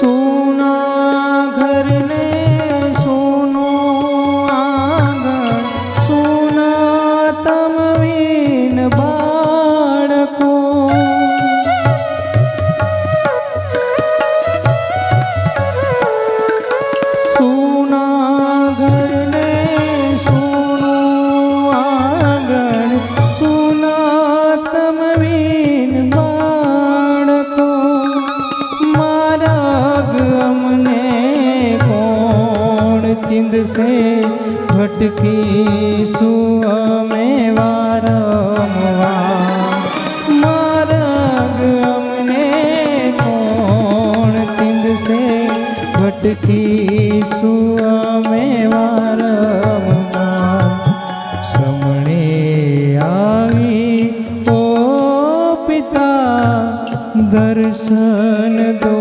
सूना घर ने सूनो आंगण, सूना तम वीन बाळको। सूना घर ने सूनो आंगण, सूना तम वीन बाळको। मार्ग अमने कोण चिंद से भटकी सुअमे वारंवार। मार्ग अमने कोण चिंद से भटकी सुअमे वारंवार। समणे आवी ओ पिता दर्शन दो।